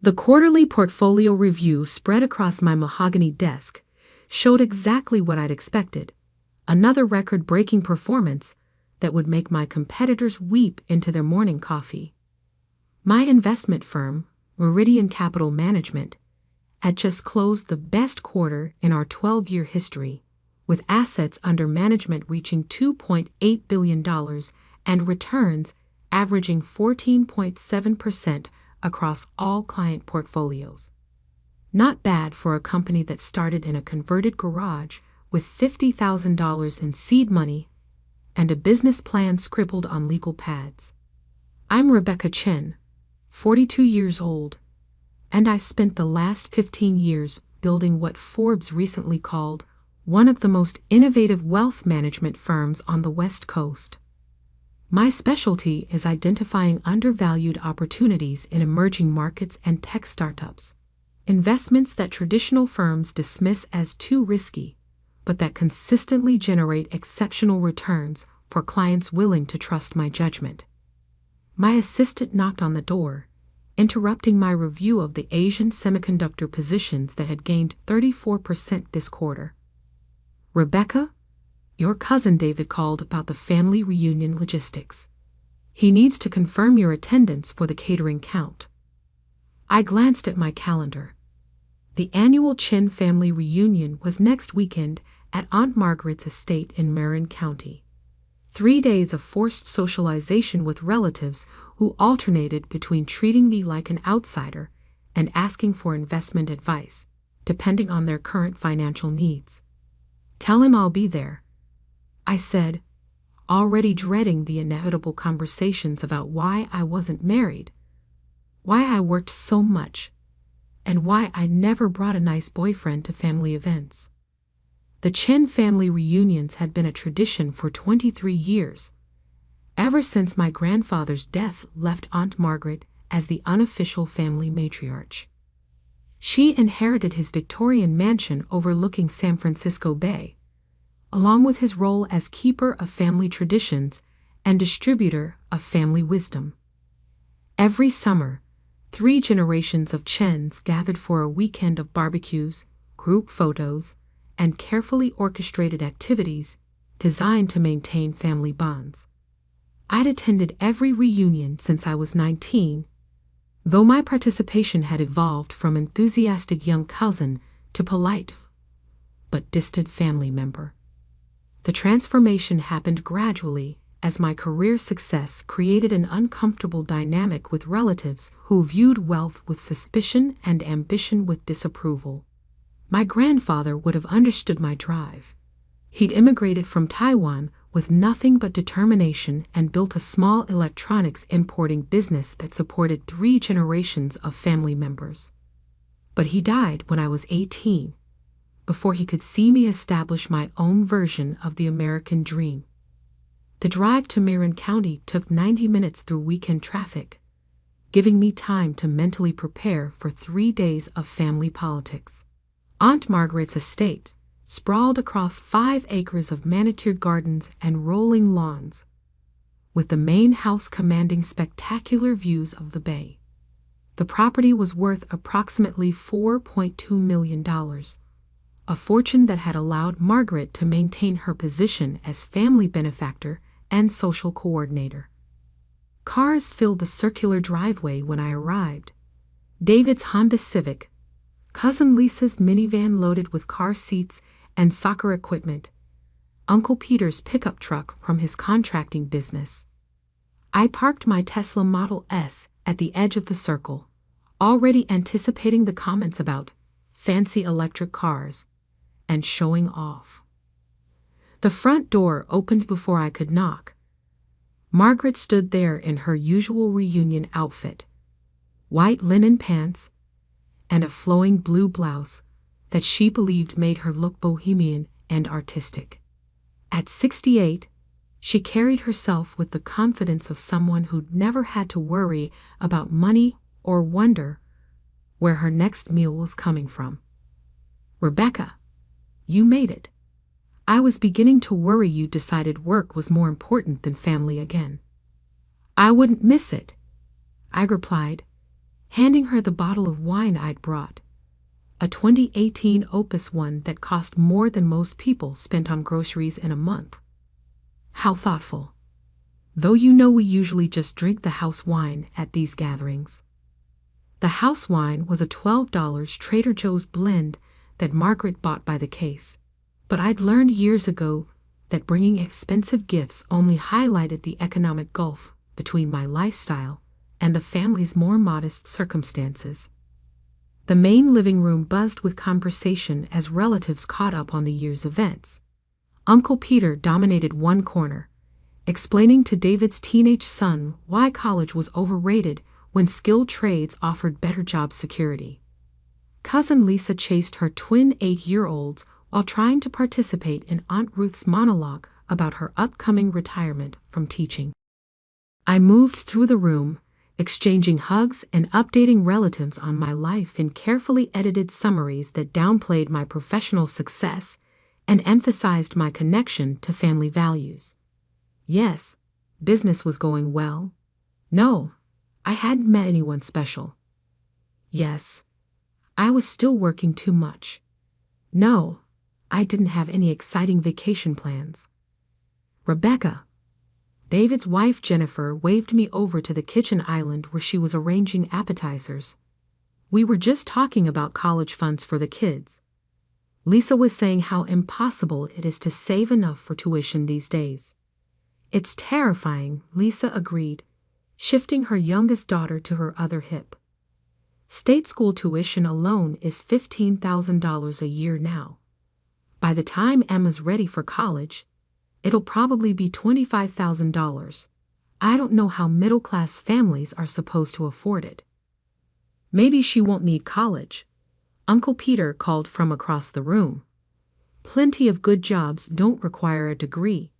The quarterly portfolio review spread across my mahogany desk showed exactly what I'd expected: another record-breaking performance that would make my competitors weep into their morning coffee. My investment firm, Meridian Capital Management, had just closed the best quarter in our 12-year history, with assets under management reaching $2.8 billion and returns averaging 14.7% across all client portfolios. Not bad for a company that started in a converted garage with $50,000 in seed money and a business plan scribbled on legal pads. I'm Rebecca Chen, 42 years old, and I spent the last 15 years building what Forbes recently called one of the most innovative wealth management firms on the West Coast. My specialty is identifying undervalued opportunities in emerging markets and tech startups, investments that traditional firms dismiss as too risky, but that consistently generate exceptional returns for clients willing to trust my judgment. My assistant knocked on the door, interrupting my review of the Asian semiconductor positions that had gained 34% this quarter. "Rebecca, your cousin David called about the family reunion logistics. He needs to confirm your attendance for the catering count." I glanced at my calendar. The annual Chen family reunion was next weekend at Aunt Margaret's estate in Marin County. 3 days of forced socialization with relatives who alternated between treating me like an outsider and asking for investment advice, depending on their current financial needs. "Tell him I'll be there," I said, already dreading the inevitable conversations about why I wasn't married, why I worked so much, and why I never brought a nice boyfriend to family events. The Chen family reunions had been a tradition for 23 years, ever since my grandfather's death left Aunt Margaret as the unofficial family matriarch. She inherited his Victorian mansion overlooking San Francisco Bay, along with his role as keeper of family traditions and distributor of family wisdom. Every summer, 3 generations of Chens gathered for a weekend of barbecues, group photos, and carefully orchestrated activities designed to maintain family bonds. I'd attended every reunion since I was 19, though my participation had evolved from enthusiastic young cousin to polite but distant family member. The transformation happened gradually as my career success created an uncomfortable dynamic with relatives who viewed wealth with suspicion and ambition with disapproval. My grandfather would have understood my drive. He'd immigrated from Taiwan with nothing but determination and built a small electronics importing business that supported 3 generations of family members. But he died when I was 18, before he could see me establish my own version of the American dream. The drive to Marin County took 90 minutes through weekend traffic, giving me time to mentally prepare for 3 days of family politics. Aunt Margaret's estate sprawled across 5 acres of manicured gardens and rolling lawns, with the main house commanding spectacular views of the bay. The property was worth approximately $4.2 million, a fortune that had allowed Margaret to maintain her position as family benefactor and social coordinator. Cars filled the circular driveway when I arrived. David's Honda Civic, Cousin Lisa's minivan loaded with car seats and soccer equipment, Uncle Peter's pickup truck from his contracting business. I parked my Tesla Model S at the edge of the circle, already anticipating the comments about fancy electric cars and showing off. The front door opened before I could knock. Margaret stood there in her usual reunion outfit, white linen pants, and a flowing blue blouse that she believed made her look bohemian and artistic. At 68, she carried herself with the confidence of someone who'd never had to worry about money or wonder where her next meal was coming from. "Rebecca, you made it. I was beginning to worry you decided work was more important than family again." "I wouldn't miss it," I replied, handing her the bottle of wine I'd brought, a 2018 Opus one that cost more than most people spent on groceries in a month. How thoughtful. Though you know we usually just drink the house wine at these gatherings. The house wine was a $12 Trader Joe's blend that Margaret bought by the case, but I'd learned years ago that bringing expensive gifts only highlighted the economic gulf between my lifestyle and the family's more modest circumstances. The main living room buzzed with conversation as relatives caught up on the year's events. Uncle Peter dominated one corner, explaining to David's teenage son why college was overrated when skilled trades offered better job security. Cousin Lisa chased her twin 8-year-olds while trying to participate in Aunt Ruth's monologue about her upcoming retirement from teaching. I moved through the room, exchanging hugs and updating relatives on my life in carefully edited summaries that downplayed my professional success and emphasized my connection to family values. Yes, business was going well. No, I hadn't met anyone special. Yes, I was still working too much. No, I didn't have any exciting vacation plans. Rebecca, David's wife Jennifer, waved me over to the kitchen island where she was arranging appetizers. We were just talking about college funds for the kids. Lisa was saying how impossible it is to save enough for tuition these days. It's terrifying, Lisa agreed, shifting her youngest daughter to her other hip. State school tuition alone is $15,000 a year now. By the time Emma's ready for college, it'll probably be $25,000. I don't know how middle-class families are supposed to afford it. Maybe she won't need college, Uncle Peter called from across the room. Plenty of good jobs don't require a degree.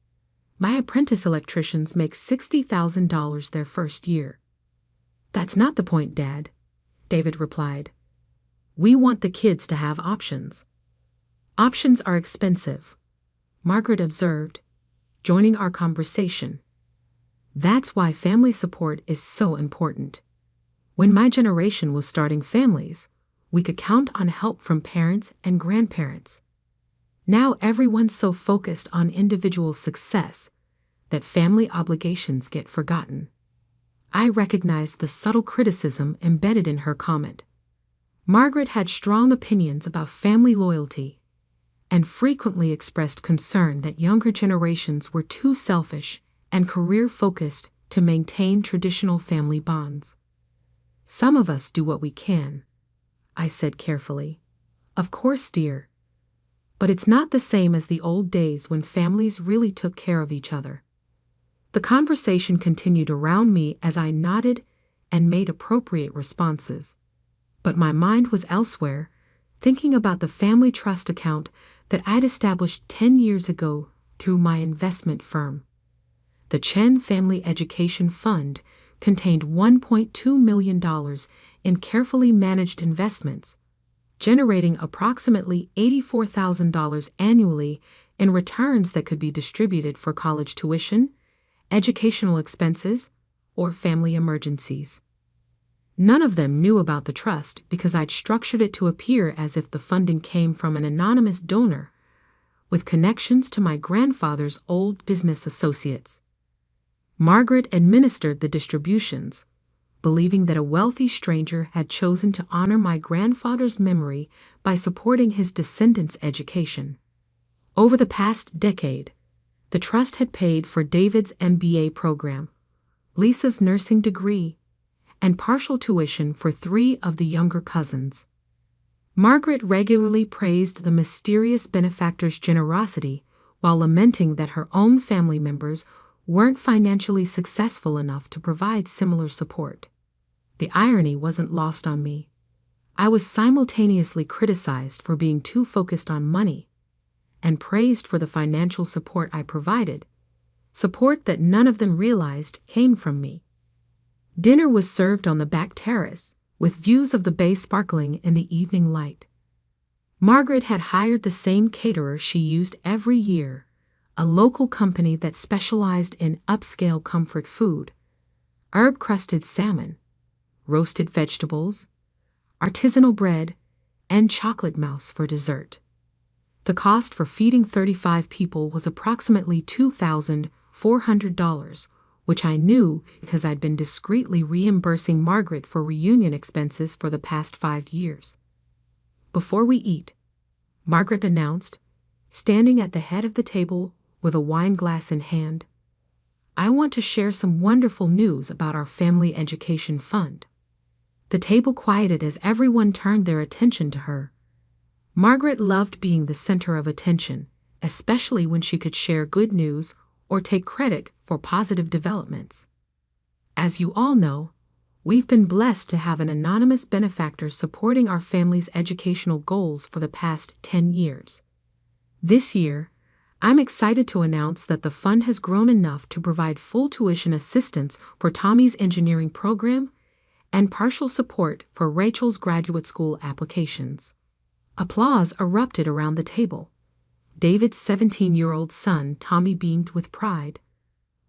My apprentice electricians make $60,000 their first year. That's not the point, Dad, David replied. We want the kids to have options. Options are expensive, Margaret observed, joining our conversation. That's why family support is so important. When my generation was starting families, we could count on help from parents and grandparents. Now everyone's so focused on individual success that family obligations get forgotten. I recognized the subtle criticism embedded in her comment. Margaret had strong opinions about family loyalty and frequently expressed concern that younger generations were too selfish and career-focused to maintain traditional family bonds. Some of us do what we can, I said carefully. Of course, dear. But it's not the same as the old days when families really took care of each other. The conversation continued around me as I nodded and made appropriate responses. But my mind was elsewhere, thinking about the family trust account that I'd established 10 years ago through my investment firm. The Chen Family Education Fund contained $1.2 million in carefully managed investments, generating approximately $84,000 annually in returns that could be distributed for college tuition, educational expenses, or family emergencies. None of them knew about the trust because I'd structured it to appear as if the funding came from an anonymous donor with connections to my grandfather's old business associates. Margaret administered the distributions, believing that a wealthy stranger had chosen to honor my grandfather's memory by supporting his descendants' education. Over the past decade, the trust had paid for David's MBA program, Lisa's nursing degree, and partial tuition for 3 of the younger cousins. Margaret regularly praised the mysterious benefactor's generosity while lamenting that her own family members weren't financially successful enough to provide similar support. The irony wasn't lost on me. I was simultaneously criticized for being too focused on money and praised for the financial support I provided, support that none of them realized came from me. Dinner was served on the back terrace, with views of the bay sparkling in the evening light. Margaret had hired the same caterer she used every year, a local company that specialized in upscale comfort food, herb-crusted salmon, roasted vegetables, artisanal bread, and chocolate mousse for dessert. The cost for feeding 35 people was approximately $2,400, which I knew because I'd been discreetly reimbursing Margaret for reunion expenses for the past 5 years. "Before we eat," Margaret announced, standing at the head of the table with a wine glass in hand, "I want to share some wonderful news about our family education fund." The table quieted as everyone turned their attention to her. Margaret loved being the center of attention, especially when she could share good news or take credit for positive developments. "As you all know, we've been blessed to have an anonymous benefactor supporting our family's educational goals for the past 10 years. This year, I'm excited to announce that the fund has grown enough to provide full tuition assistance for Tommy's engineering program and partial support for Rachel's graduate school applications." Applause erupted around the table. David's 17-year-old son, Tommy, beamed with pride,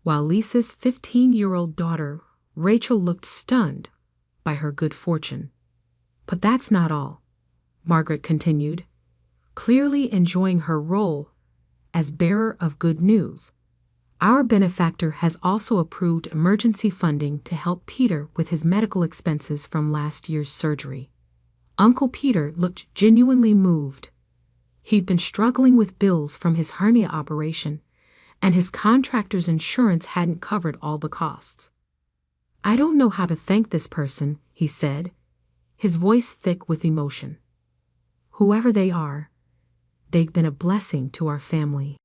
while Lisa's 15-year-old daughter, Rachel, looked stunned by her good fortune. "But that's not all," Margaret continued, clearly enjoying her role as bearer of good news. "Our benefactor has also approved emergency funding to help Peter with his medical expenses from last year's surgery." Uncle Peter looked genuinely moved. He'd been struggling with bills from his hernia operation, and his contractor's insurance hadn't covered all the costs. "I don't know how to thank this person," he said, his voice thick with emotion. "Whoever they are, they've been a blessing to our family."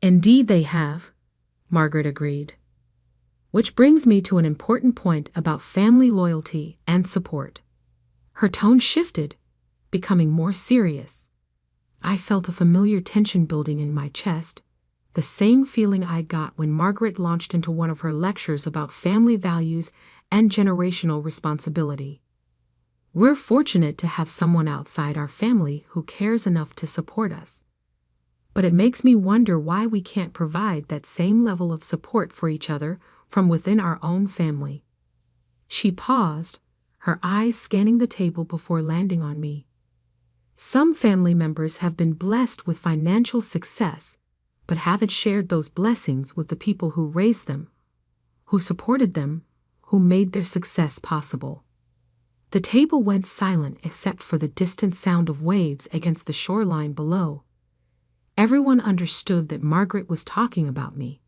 "Indeed they have," Margaret agreed. "Which brings me to an important point about family loyalty and support." Her tone shifted, becoming more serious. I felt a familiar tension building in my chest, the same feeling I got when Margaret launched into one of her lectures about family values and generational responsibility. We're fortunate to have someone outside our family who cares enough to support us. But it makes me wonder why we can't provide that same level of support for each other from within our own family. She paused, her eyes scanning the table before landing on me. "Some family members have been blessed with financial success, but haven't shared those blessings with the people who raised them, who supported them, who made their success possible." The table went silent except for the distant sound of waves against the shoreline below. Everyone understood that Margaret was talking about me,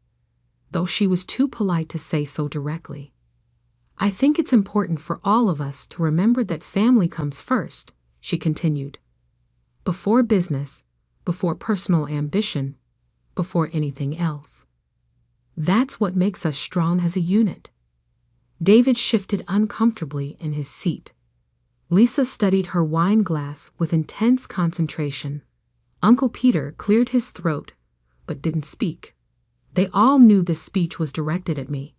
though she was too polite to say so directly. "I think it's important for all of us to remember that family comes first," she continued. "Before business, before personal ambition, before anything else. That's what makes us strong as a unit." David shifted uncomfortably in his seat. Lisa studied her wine glass with intense concentration. Uncle Peter cleared his throat, but didn't speak. They all knew this speech was directed at me,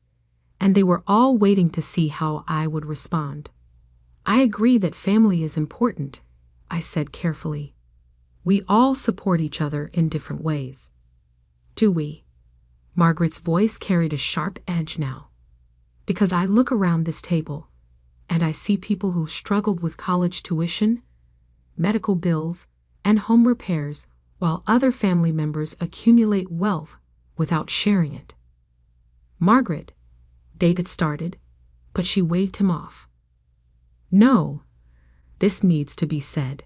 and they were all waiting to see how I would respond. "I agree that family is important," I said carefully. "We all support each other in different ways." "Do we?" Margaret's voice carried a sharp edge now. "Because I look around this table, and I see people who struggled with college tuition, medical bills, and home repairs, while other family members accumulate wealth without sharing it." "Margaret," David started, but she waved him off. "No, this needs to be said.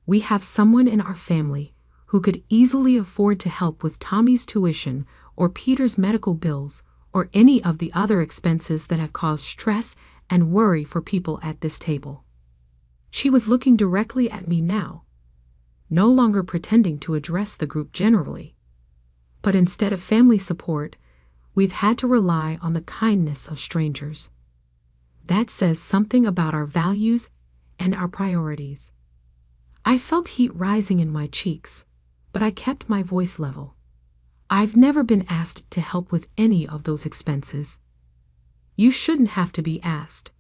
We have someone in our family who could easily afford to help with Tommy's tuition or Peter's medical bills or any of the other expenses that have caused stress and worry for people at this table." She was looking directly at me now, no longer pretending to address the group generally. "But instead of family support, we've had to rely on the kindness of strangers. That says something about our values and our priorities." I felt heat rising in my cheeks, but I kept my voice level. "I've never been asked to help with any of those expenses." "You shouldn't have to be asked,"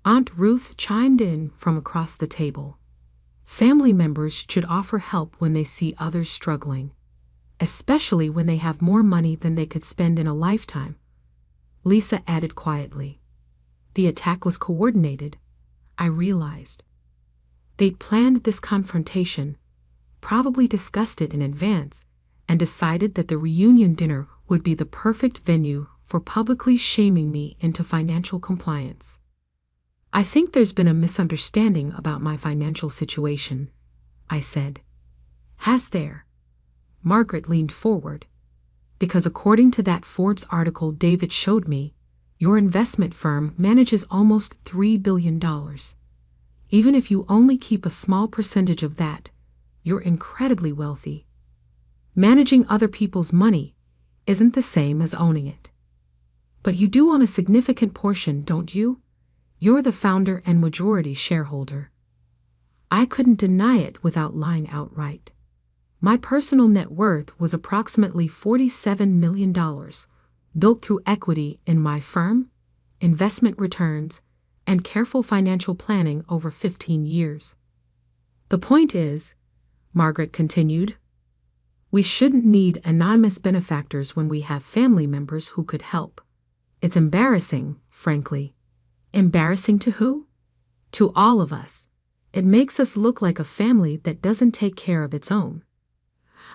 Aunt Ruth chimed in from across the table. "Family members should offer help when they see others struggling, especially when they have more money than they could spend in a lifetime," Lisa added quietly. The attack was coordinated, I realized. They'd planned this confrontation, probably discussed it in advance, and decided that the reunion dinner would be the perfect venue for publicly shaming me into financial compliance. I think there's been a misunderstanding about my financial situation, I said. Has there? Margaret leaned forward. Because according to that Forbes article David showed me, your investment firm manages almost $3 billion. Even if you only keep a small percentage of that, you're incredibly wealthy. Managing other people's money isn't the same as owning it. But you do own a significant portion, don't you? You're the founder and majority shareholder. I couldn't deny it without lying outright. My personal net worth was approximately $47 million, built through equity in my firm, investment returns, and careful financial planning over 15 years. The point is, Margaret continued, we shouldn't need anonymous benefactors when we have family members who could help. It's embarrassing, frankly. Embarrassing to who? To all of us. It makes us look like a family that doesn't take care of its own.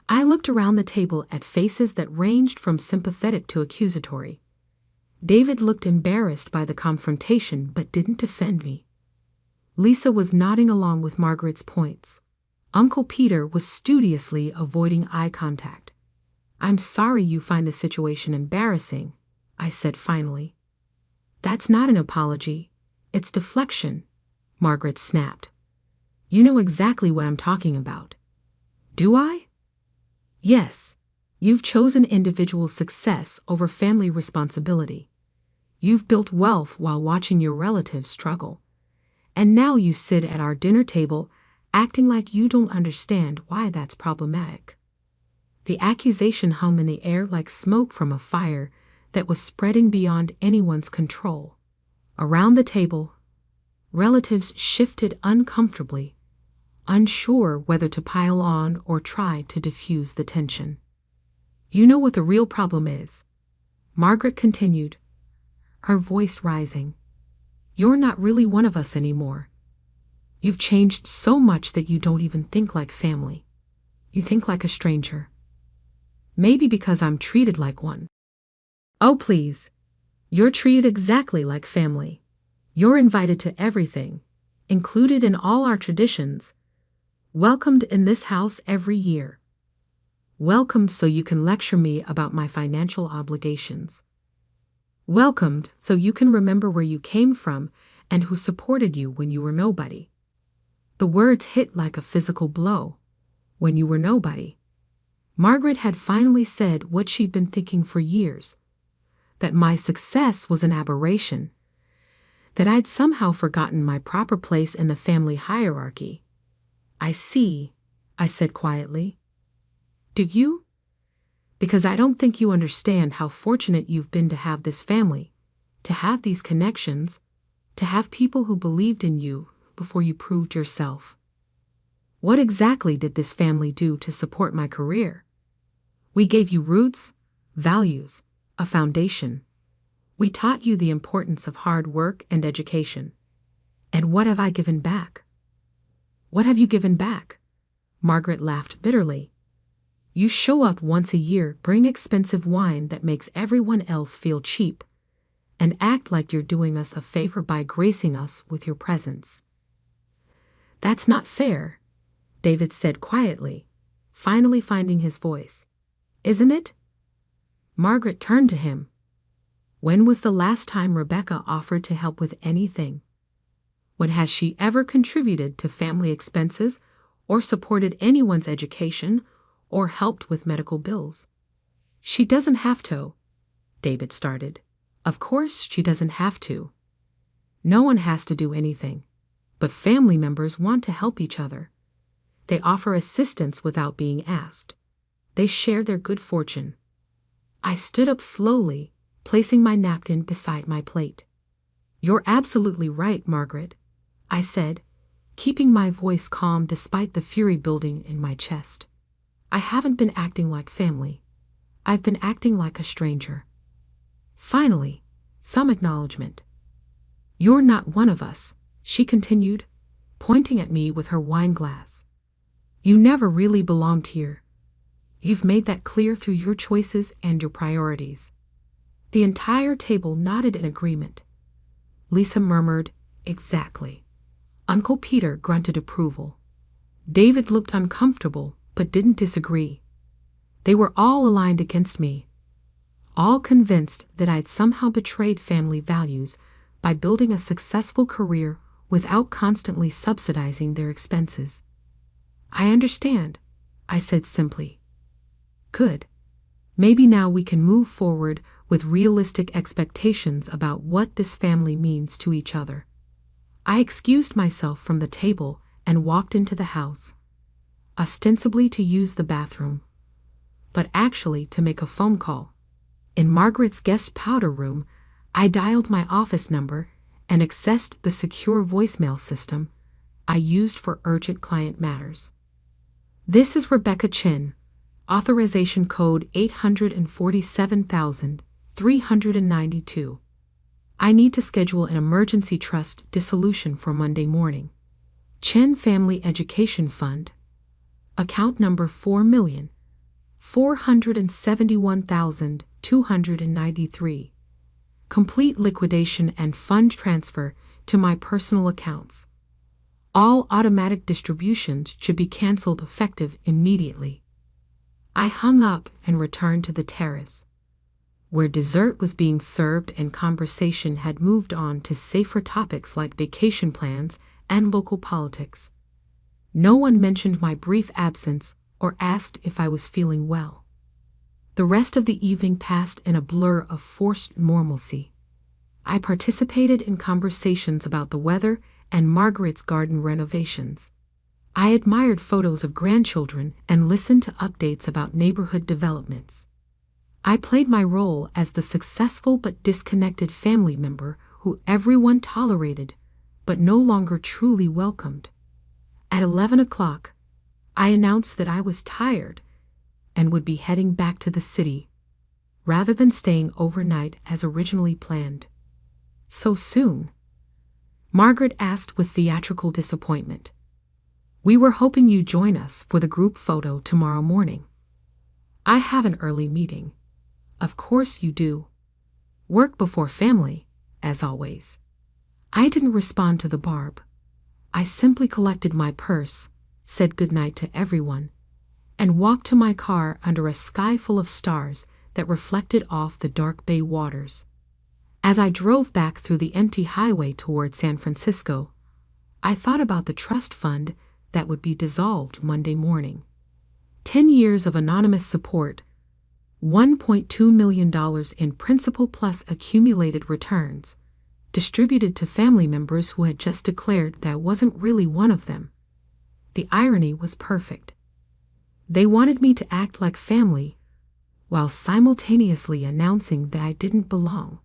I looked around the table at faces that ranged from sympathetic to accusatory. David looked embarrassed by the confrontation but didn't defend me. Lisa was nodding along with Margaret's points. Uncle Peter was studiously avoiding eye contact. I'm sorry you find the situation embarrassing, I said finally. That's not an apology. It's deflection, Margaret snapped. You know exactly what I'm talking about. Do I? Yes. You've chosen individual success over family responsibility. You've built wealth while watching your relatives struggle. And now you sit at our dinner table acting like you don't understand why that's problematic. The accusation hung in the air like smoke from a fire that was spreading beyond anyone's control. Around the table, relatives shifted uncomfortably, unsure whether to pile on or try to diffuse the tension. You know what the real problem is, Margaret continued, her voice rising. You're not really one of us anymore. You've changed so much that you don't even think like family. You think like a stranger. Maybe because I'm treated like one. Oh, please. You're treated exactly like family. You're invited to everything, included in all our traditions, welcomed in this house every year. Welcomed so you can lecture me about my financial obligations. Welcomed so you can remember where you came from and who supported you when you were nobody. The words hit like a physical blow. When you were nobody. Margaret had finally said what she'd been thinking for years, that my success was an aberration, that I'd somehow forgotten my proper place in the family hierarchy. I see, I said quietly. Do you? Because I don't think you understand how fortunate you've been to have this family, to have these connections, to have people who believed in you before you proved yourself. What exactly did this family do to support my career? We gave you roots, values, a foundation. We taught you the importance of hard work and education. And what have I given back? What have you given back? Margaret laughed bitterly. You show up once a year, bring expensive wine that makes everyone else feel cheap, and act like you're doing us a favor by gracing us with your presence. That's not fair, David said quietly, finally finding his voice. Isn't it? Margaret turned to him. When was the last time Rebecca offered to help with anything? When has she ever contributed to family expenses or supported anyone's education or helped with medical bills? She doesn't have to, David started. Of course she doesn't have to. No one has to do anything, but family members want to help each other. They offer assistance without being asked. They share their good fortune. I stood up slowly, placing my napkin beside my plate. You're absolutely right, Margaret, I said, keeping my voice calm despite the fury building in my chest. I haven't been acting like family. I've been acting like a stranger. Finally, some acknowledgement. "You're not one of us," she continued, pointing at me with her wine glass. "You never really belonged here. You've made that clear through your choices and your priorities." The entire table nodded in agreement. Lisa murmured, "Exactly." Uncle Peter grunted approval. David looked uncomfortable, but didn't disagree. They were all aligned against me, all convinced that I'd somehow betrayed family values by building a successful career without constantly subsidizing their expenses. "I understand," I said simply. "Good. Maybe now we can move forward with realistic expectations about what this family means to each other." I excused myself from the table and walked into the house, ostensibly to use the bathroom, but actually to make a phone call. In Margaret's guest powder room, I dialed my office number and accessed the secure voicemail system I used for urgent client matters. "This is Rebecca Chin, authorization code 847,392. I need to schedule an emergency trust dissolution for Monday morning. Chen Family Education Fund, account number 4,471,293. Complete liquidation and fund transfer to my personal accounts. All automatic distributions should be canceled effective immediately." I hung up and returned to the terrace, where dessert was being served and conversation had moved on to safer topics like vacation plans and local politics. No one mentioned my brief absence or asked if I was feeling well. The rest of the evening passed in a blur of forced normalcy. I participated in conversations about the weather and Margaret's garden renovations. I admired photos of grandchildren and listened to updates about neighborhood developments. I played my role as the successful but disconnected family member who everyone tolerated but no longer truly welcomed. At 11 o'clock, I announced that I was tired and would be heading back to the city, rather than staying overnight as originally planned. "So soon?" Margaret asked with theatrical disappointment. "We were hoping you'd join us for the group photo tomorrow morning." "I have an early meeting." "Of course you do. Work before family, as always." I didn't respond to the barb. I simply collected my purse, said goodnight to everyone, and walked to my car under a sky full of stars that reflected off the dark bay waters. As I drove back through the empty highway toward San Francisco, I thought about the trust fund that would be dissolved Monday morning. 10 years of anonymous support, $1.2 million in principal plus accumulated returns, distributed to family members who had just declared that I wasn't really one of them. The irony was perfect. They wanted me to act like family, while simultaneously announcing that I didn't belong.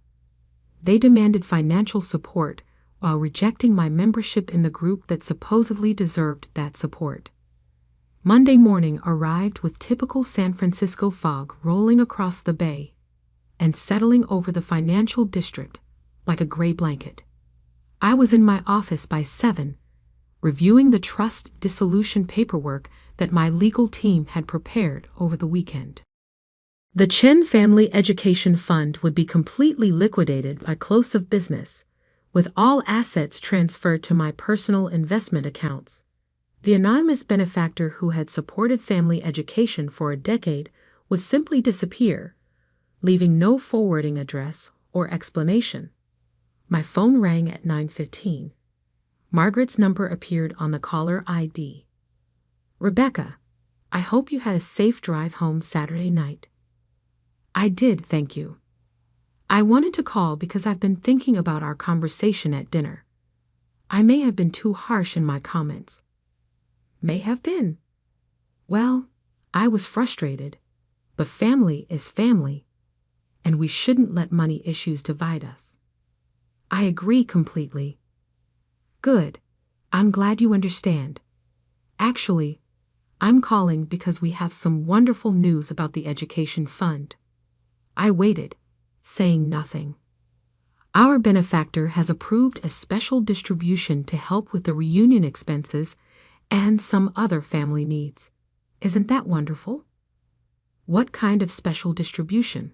They demanded financial support while rejecting my membership in the group that supposedly deserved that support. Monday morning arrived with typical San Francisco fog rolling across the bay and settling over the financial district like a gray blanket. I was in my office by 7, reviewing the trust dissolution paperwork that my legal team had prepared over the weekend. The Chen Family Education Fund would be completely liquidated by close of business, with all assets transferred to my personal investment accounts. The anonymous benefactor who had supported family education for a decade would simply disappear, leaving no forwarding address or explanation. My phone rang at 9:15. Margaret's number appeared on the caller ID. "Rebecca, I hope you had a safe drive home Saturday night." "I did, thank you. I wanted to call because I've been thinking about our conversation at dinner. I may have been too harsh in my comments." "May have been." "Well, I was frustrated, but family is family, and we shouldn't let money issues divide us." "I agree completely." "Good. I'm glad you understand. Actually, I'm calling because we have some wonderful news about the education fund." I waited, saying nothing. Our benefactor has approved a special distribution to help with the reunion expenses and some other family needs. Isn't that wonderful? What kind of special distribution?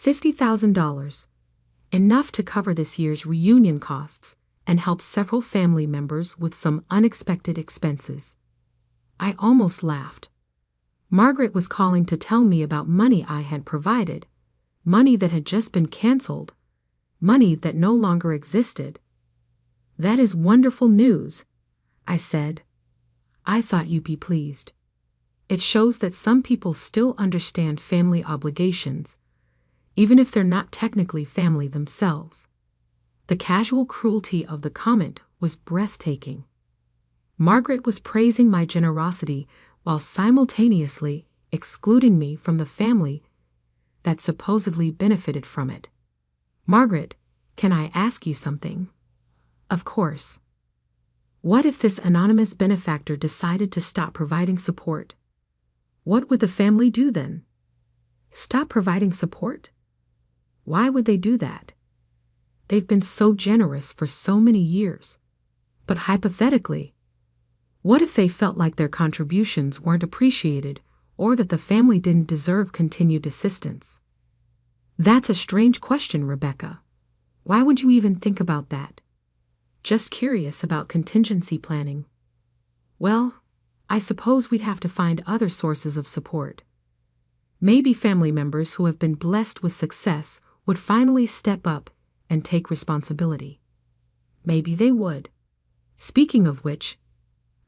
$50,000. Enough to cover this year's reunion costs and help several family members with some unexpected expenses. I almost laughed. Margaret was calling to tell me about money I had provided, money that had just been canceled, money that no longer existed. That is wonderful news, I said. I thought you'd be pleased. It shows that some people still understand family obligations, even if they're not technically family themselves. The casual cruelty of the comment was breathtaking. Margaret was praising my generosity while simultaneously excluding me from the family that supposedly benefited from it. Margaret, can I ask you something? Of course. What if this anonymous benefactor decided to stop providing support? What would the family do then? Stop providing support? Why would they do that? They've been so generous for so many years. But hypothetically, what if they felt like their contributions weren't appreciated or that the family didn't deserve continued assistance? That's a strange question, Rebecca. Why would you even think about that? Just curious about contingency planning. Well, I suppose we'd have to find other sources of support. Maybe family members who have been blessed with success would finally step up and take responsibility. Maybe they would. Speaking of which,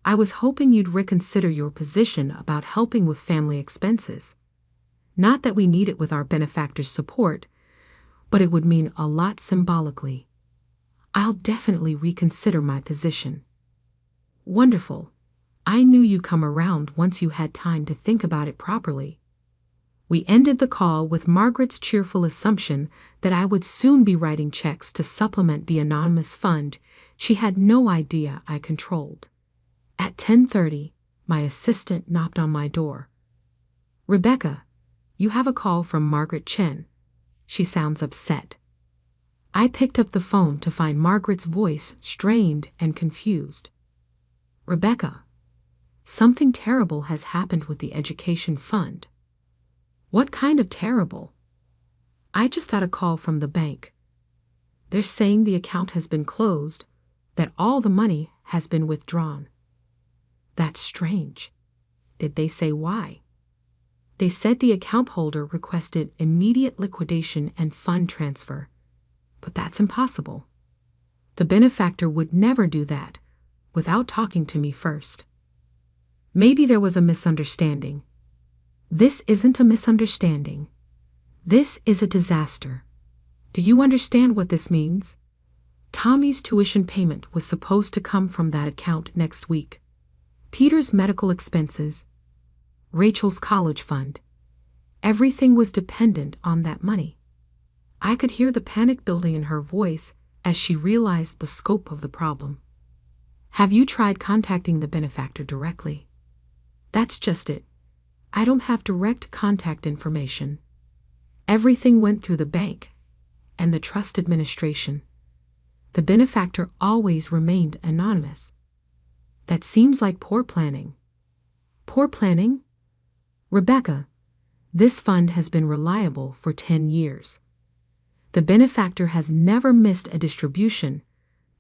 I was hoping you'd reconsider your position about helping with family expenses. Not that we need it with our benefactor's support, but it would mean a lot symbolically. I'll definitely reconsider my position. Wonderful. I knew you'd come around once you had time to think about it properly. We ended the call with Margaret's cheerful assumption that I would soon be writing checks to supplement the anonymous fund she had no idea I controlled. At 10:30, my assistant knocked on my door. Rebecca, you have a call from Margaret Chen. She sounds upset. I picked up the phone to find Margaret's voice strained and confused. Rebecca, something terrible has happened with the education fund. What kind of terrible? I just got a call from the bank. They're saying the account has been closed, that all the money has been withdrawn. That's strange. Did they say why? They said the account holder requested immediate liquidation and fund transfer, but that's impossible. The benefactor would never do that without talking to me first. Maybe there was a misunderstanding. This isn't a misunderstanding. This is a disaster. Do you understand what this means? Tommy's tuition payment was supposed to come from that account next week. Peter's medical expenses, Rachel's college fund. Everything was dependent on that money. I could hear the panic building in her voice as she realized the scope of the problem. Have you tried contacting the benefactor directly? That's just it. I don't have direct contact information. Everything went through the bank and the trust administration. The benefactor always remained anonymous. That seems like poor planning. Poor planning? Rebecca, this fund has been reliable for 10 years. The benefactor has never missed a distribution,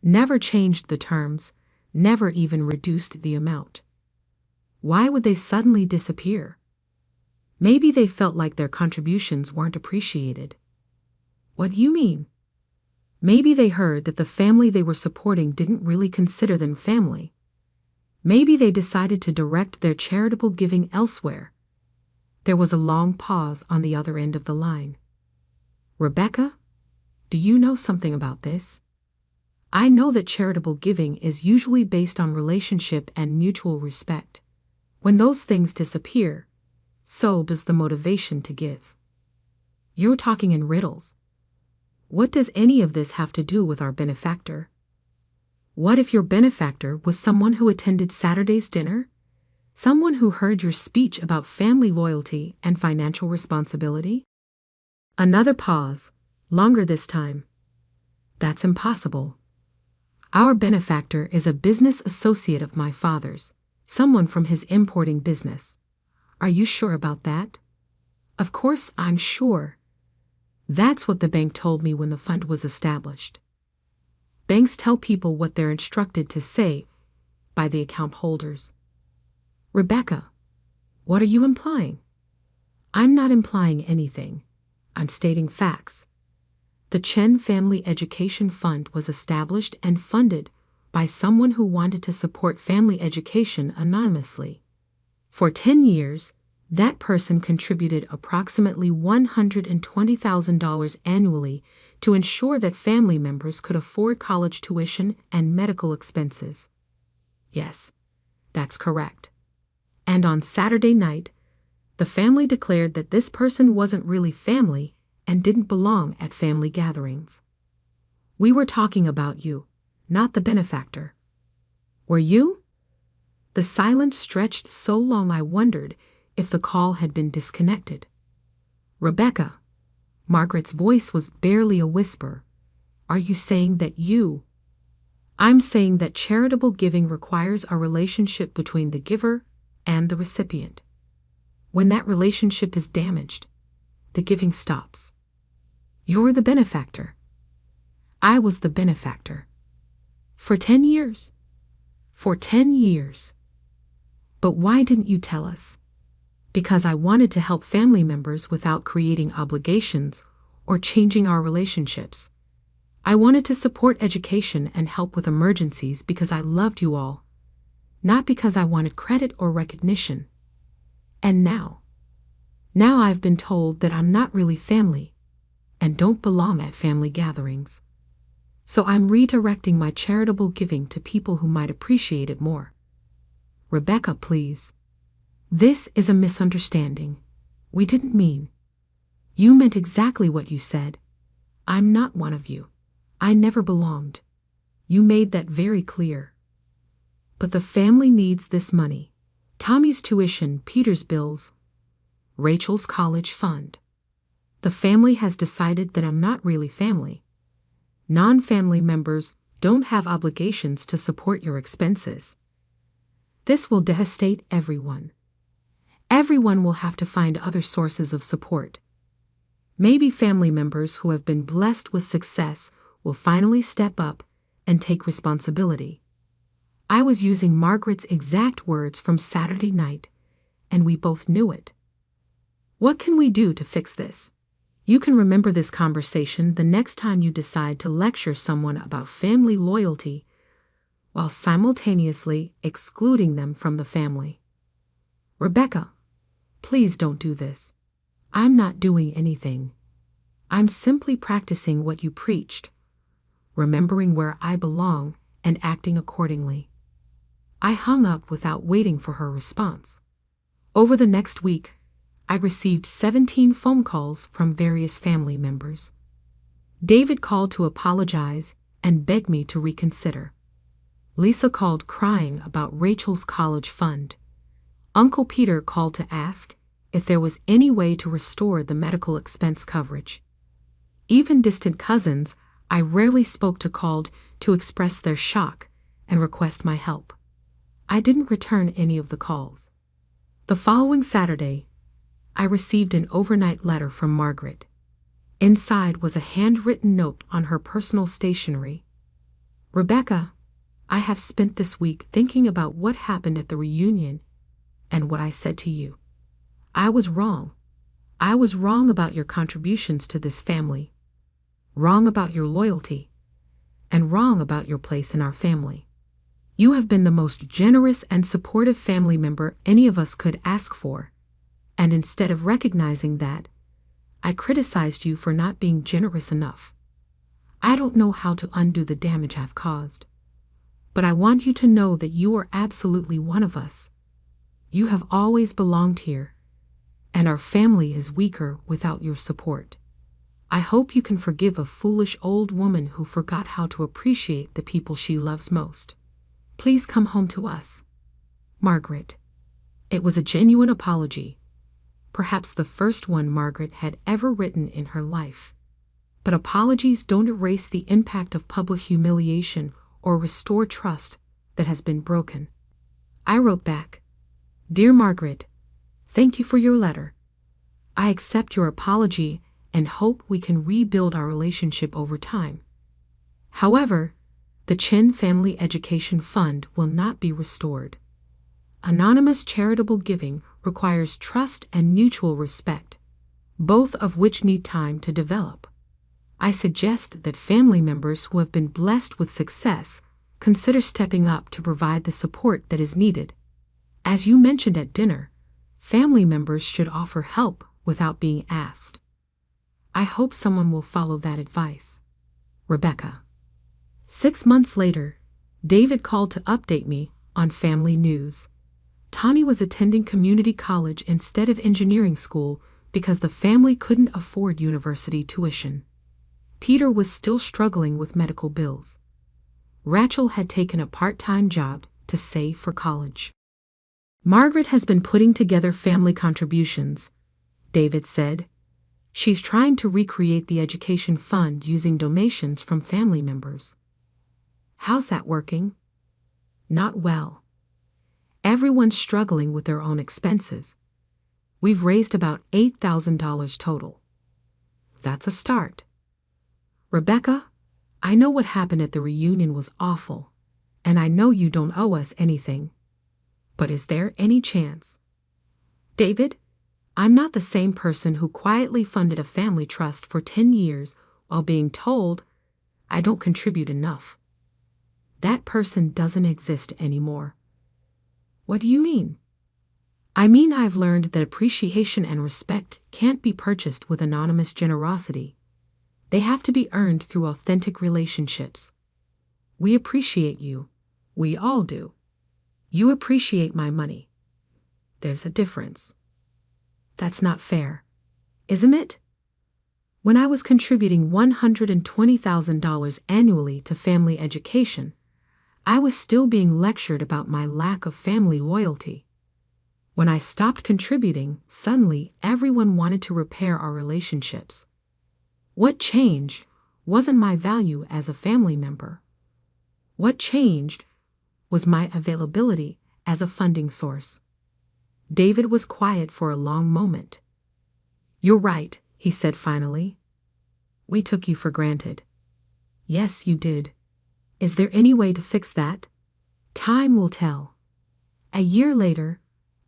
never changed the terms, never even reduced the amount. Why would they suddenly disappear? Maybe they felt like their contributions weren't appreciated. What do you mean? Maybe they heard that the family they were supporting didn't really consider them family. Maybe they decided to direct their charitable giving elsewhere. There was a long pause on the other end of the line. Rebecca, do you know something about this? I know that charitable giving is usually based on relationship and mutual respect. When those things disappear, so does the motivation to give. You're talking in riddles. What does any of this have to do with our benefactor? What if your benefactor was someone who attended Saturday's dinner? Someone who heard your speech about family loyalty and financial responsibility? Another pause, longer this time. That's impossible. Our benefactor is a business associate of my father's, someone from his importing business. Are you sure about that? Of course I'm sure. That's what the bank told me when the fund was established. Banks tell people what they're instructed to say by the account holders. Rebecca, what are you implying? I'm not implying anything. I'm stating facts. The Chen Family Education Fund was established and funded by someone who wanted to support family education anonymously. For 10 years, that person contributed approximately $120,000 annually to ensure that family members could afford college tuition and medical expenses. Yes, that's correct. And on Saturday night, the family declared that this person wasn't really family and didn't belong at family gatherings. We were talking about you, not the benefactor. Were you? The silence stretched so long I wondered if the call had been disconnected. Rebecca, Margaret's voice was barely a whisper. Are you saying that you? I'm saying that charitable giving requires a relationship between the giver and the recipient. When that relationship is damaged, the giving stops. You're the benefactor. I was the benefactor. For 10 years. For 10 years. But why didn't you tell us? Because I wanted to help family members without creating obligations or changing our relationships. I wanted to support education and help with emergencies because I loved you all, not because I wanted credit or recognition. And now I've been told that I'm not really family and don't belong at family gatherings. So I'm redirecting my charitable giving to people who might appreciate it more. Rebecca, please. This is a misunderstanding. We didn't mean. You meant exactly what you said. I'm not one of you. I never belonged. You made that very clear. But the family needs this money. Tommy's tuition, Peter's bills, Rachel's college fund. The family has decided that I'm not really family. Non-family members don't have obligations to support your expenses. This will devastate everyone. Everyone will have to find other sources of support. Maybe family members who have been blessed with success will finally step up and take responsibility. I was using Margaret's exact words from Saturday night, and we both knew it. What can we do to fix this? You can remember this conversation the next time you decide to lecture someone about family loyalty while simultaneously excluding them from the family. Rebecca, please don't do this. I'm not doing anything. I'm simply practicing what you preached, remembering where I belong and acting accordingly. I hung up without waiting for her response. Over the next week, I received 17 phone calls from various family members. David called to apologize and beg me to reconsider. Lisa called crying about Rachel's college fund. Uncle Peter called to ask if there was any way to restore the medical expense coverage. Even distant cousins I rarely spoke to called to express their shock and request my help. I didn't return any of the calls. The following Saturday, I received an overnight letter from Margaret. Inside was a handwritten note on her personal stationery. Rebecca, I have spent this week thinking about what happened at the reunion and what I said to you. I was wrong. I was wrong about your contributions to this family, wrong about your loyalty, and wrong about your place in our family. You have been the most generous and supportive family member any of us could ask for. And instead of recognizing that, I criticized you for not being generous enough. I don't know how to undo the damage I've caused, but I want you to know that you are absolutely one of us. You have always belonged here, and our family is weaker without your support. I hope you can forgive a foolish old woman who forgot how to appreciate the people she loves most. Please come home to us. Margaret. It was a genuine apology. Perhaps the first one Margaret had ever written in her life. But apologies don't erase the impact of public humiliation or restore trust that has been broken. I wrote back, "Dear Margaret, thank you for your letter. I accept your apology and hope we can rebuild our relationship over time. However, the Chin Family Education Fund will not be restored. Anonymous charitable giving requires trust and mutual respect, both of which need time to develop. I suggest that family members who have been blessed with success consider stepping up to provide the support that is needed. As you mentioned at dinner, family members should offer help without being asked. I hope someone will follow that advice. Rebecca." 6 months later, David called to update me on family news. Tani was attending community college instead of engineering school because the family couldn't afford university tuition. Peter was still struggling with medical bills. Rachel had taken a part-time job to save for college. "Margaret has been putting together family contributions," David said. "She's trying to recreate the education fund using donations from family members." "How's that working?" "Not well. Everyone's struggling with their own expenses. We've raised about $8,000 total." "That's a start." "Rebecca, I know what happened at the reunion was awful, and I know you don't owe us anything. But is there any chance?" "David, I'm not the same person who quietly funded a family trust for 10 years while being told I don't contribute enough. That person doesn't exist anymore." "What do you mean?" "I mean I've learned that appreciation and respect can't be purchased with anonymous generosity. They have to be earned through authentic relationships. We appreciate you. We all do. You appreciate my money. There's a difference." "That's not fair, isn't it? When I was contributing $120,000 annually to family education, I was still being lectured about my lack of family loyalty. When I stopped contributing, suddenly everyone wanted to repair our relationships. What changed wasn't my value as a family member. What changed was my availability as a funding source." David was quiet for a long moment. "You're right," he said finally. "We took you for granted." "Yes, you did. Is there any way to fix that?" "Time will tell." A year later,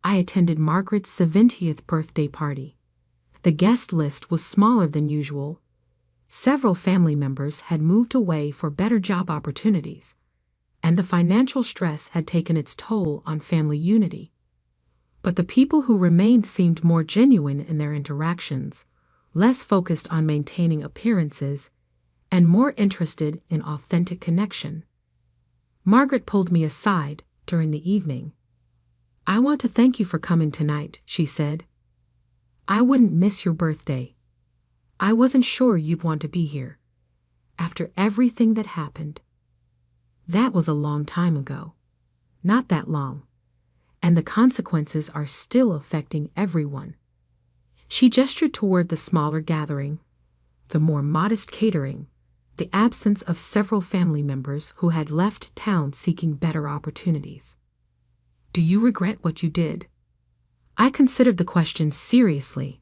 I attended Margaret's 70th birthday party. The guest list was smaller than usual. Several family members had moved away for better job opportunities, and the financial stress had taken its toll on family unity. But the people who remained seemed more genuine in their interactions, less focused on maintaining appearances, and more interested in authentic connection. Margaret pulled me aside during the evening. "I want to thank you for coming tonight," she said. "I wouldn't miss your birthday. I wasn't sure you'd want to be here. After everything that happened." That was a long time ago. Not that long. And the consequences are still affecting everyone. She gestured toward the smaller gathering, the more modest catering, the absence of several family members who had left town seeking better opportunities. "Do you regret what you did?" I considered the question seriously.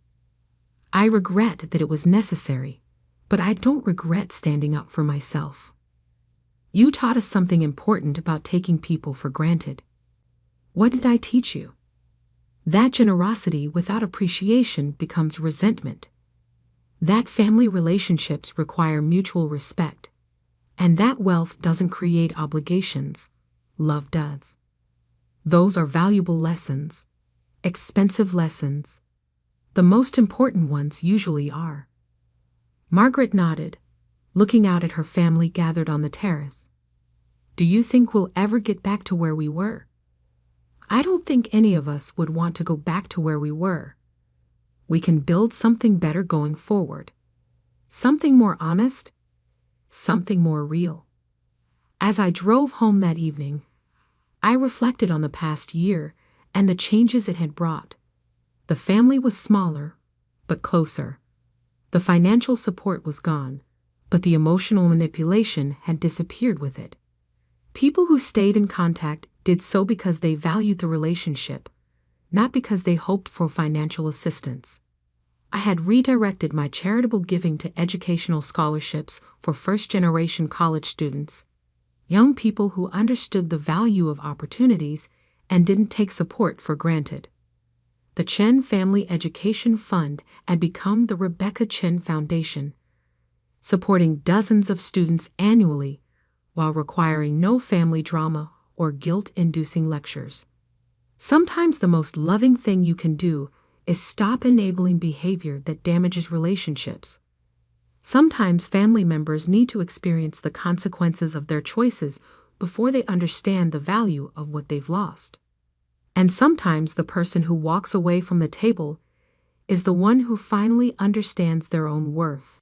I regret that it was necessary, but I don't regret standing up for myself. You taught us something important about taking people for granted. What did I teach you? That generosity without appreciation becomes resentment. That family relationships require mutual respect, and that wealth doesn't create obligations. Love does. Those are valuable lessons, expensive lessons. The most important ones usually are. Margaret nodded, looking out at her family gathered on the terrace. "Do you think we'll ever get back to where we were?" "I don't think any of us would want to go back to where we were. We can build something better going forward. Something more honest, something more real." As I drove home that evening, I reflected on the past year and the changes it had brought. The family was smaller, but closer. The financial support was gone, but the emotional manipulation had disappeared with it. People who stayed in contact did so because they valued the relationship, not because they hoped for financial assistance. I had redirected my charitable giving to educational scholarships for first-generation college students, young people who understood the value of opportunities and didn't take support for granted. The Chen Family Education Fund had become the Rebecca Chen Foundation, supporting dozens of students annually while requiring no family drama or guilt-inducing lectures. Sometimes the most loving thing you can do is stop enabling behavior that damages relationships. Sometimes family members need to experience the consequences of their choices before they understand the value of what they've lost. And sometimes the person who walks away from the table is the one who finally understands their own worth.